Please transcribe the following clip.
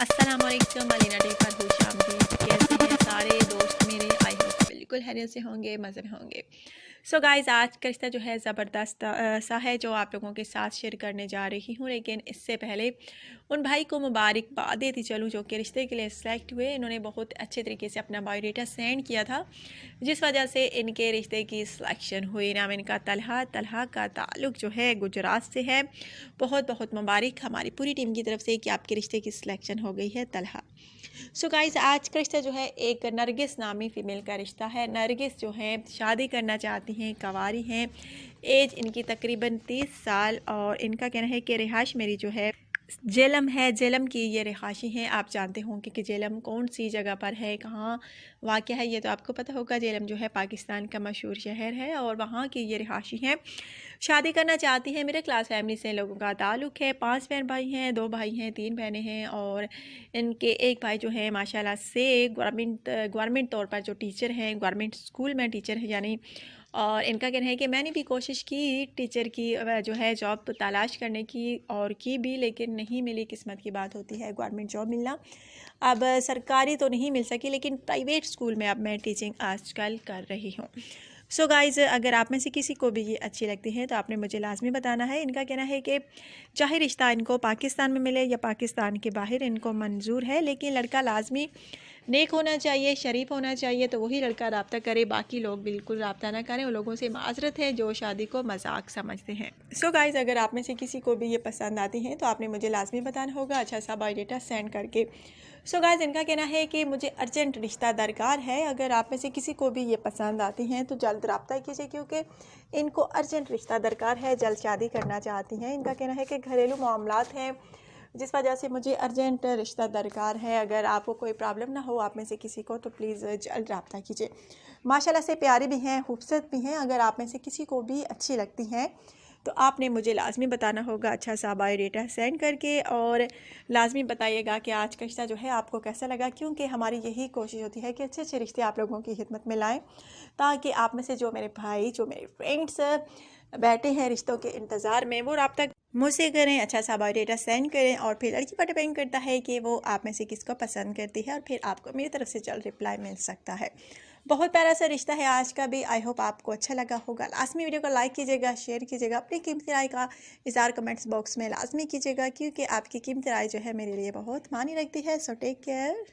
अस्सलाम वालेकुम, अलीना डे पर खुशामदीद। कैसे हैं सारे दोस्त मेरे? आई होप बिल्कुल खैरियत से होंगे, मज़े में होंगे। सो गाइज़, आज का रिश्ता जो है ज़बरदस्त सा है जो आप लोगों के साथ शेयर करने जा रही हूँ। लेकिन इससे पहले उन भाई को मुबारकबाद देती चलूँ जो कि रिश्ते के लिए सेलेक्ट हुए। इन्होंने बहुत अच्छे तरीके से अपना बायोडाटा सेंड किया था, जिस वजह से इनके रिश्ते की सिलेक्शन हुई। नाम इनका तलहा। तलहा का ताल्लुक़ जो है गुजरात से है। बहुत बहुत मुबारक हमारी पूरी टीम की तरफ से कि आपके रिश्ते की सिलेक्शन हो गई है तलहा। सो गाइस, आज का रिश्ता जो है एक नरगिस नामी फ़ीमेल का रिश्ता है। नरगिस जो है शादी करना चाहती हैं, कंवारी हैं। एज इनकी तकरीबन 30 साल और इनका कहना है कि रिहाइश मेरी जो है जेलम है। जेलम की ये रिहायशी हैं। आप जानते होंगे कि जेलम कौन सी जगह पर है, कहाँ वाक़या है, ये तो आपको पता होगा। जेलम जो है पाकिस्तान का मशहूर शहर है और वहाँ की ये रिहायशी हैं। शादी करना चाहती हैं। मिडिल क्लास फैमिली से लोगों का ताल्लुक़ है। 5 बहन भाई हैं, 2 भाई हैं, 3 बहनें हैं और इनके एक भाई जो है माशाल्लाह से गवर्नमेंट तौर पर जो टीचर हैं, गवर्नमेंट स्कूल में टीचर हैं यानी। और इनका कहना है कि मैंने भी कोशिश की टीचर की जो है जॉब तलाश करने की और की भी, लेकिन नहीं मिली। किस्मत की बात होती है गवर्नमेंट जॉब मिलना। अब सरकारी तो नहीं मिल सकी, लेकिन प्राइवेट स्कूल में अब मैं टीचिंग आजकल कर रही हूँ। सो गाइज़, अगर आप में से किसी को भी ये अच्छी लगती है तो आपने मुझे लाजमी बताना है। इनका कहना है कि चाहे रिश्ता इनको पाकिस्तान में मिले या पाकिस्तान के बाहर इनको मंजूर है, लेकिन लड़का लाजमी नेक होना चाहिए, शरीफ होना चाहिए, तो वही लड़का रब्ता करे। बाकी लोग बिल्कुल रब्ता ना करें। उन लोगों से माजरत है जो शादी को मजाक समझते हैं। सो गाइज़, अगर आप में से किसी को भी ये पसंद आती हैं तो आपने मुझे लाजमी बताना होगा अच्छा सा बायोडाटा सेंड करके। सो गाइज़, इनका कहना है कि मुझे अर्जेंट रिश्ता दरकार है। अगर आप में से किसी को भी ये पसंद आती हैं तो जल्द रब्ता कीजिए, क्योंकि इनको अर्जेंट रिश्ता दरकार है, जल्द शादी करना चाहती हैं। इनका कहना है कि घरेलू मामलात हैं जिस वजह से मुझे अर्जेंट रिश्ता दरकार है। अगर आपको कोई प्रॉब्लम ना हो आप में से किसी को, तो प्लीज़ जल्द रब्ता कीजिए। माशाल्लाह से प्यारी भी हैं, खूबसूरत भी हैं। अगर आप में से किसी को भी अच्छी लगती हैं तो आपने मुझे लाजमी बताना होगा अच्छा सा बायोडाटा सेंड करके। और लाजमी बताइएगा कि आज का रिश्ता जो है आपको कैसा लगा, क्योंकि हमारी यही कोशिश होती है कि अच्छे अच्छे रिश्ते आप लोगों की खिदमत में लाएँ, ताकि आप में से जो मेरे भाई, जो मेरे फ्रेंड्स बैठे हैं रिश्तों के इंतज़ार में, वो रब्ता मुझसे करें, अच्छा सा बायोडाटा सेंड करें। और फिर लड़की पर डिपेंड करता है कि वो आप में से किसको पसंद करती है और फिर आपको मेरी तरफ से जल्द रिप्लाई मिल सकता है। बहुत प्यारा सा रिश्ता है आज का भी। आई होप आपको अच्छा लगा होगा। लाजमी वीडियो को लाइक कीजिएगा, शेयर कीजिएगा, अपनी कीमती राय का इज़हार कमेंट्स बॉक्स में लाजमी कीजिएगा, क्योंकि आपकी कीमती राय जो है मेरे लिए बहुत मानी रखती है। So take care.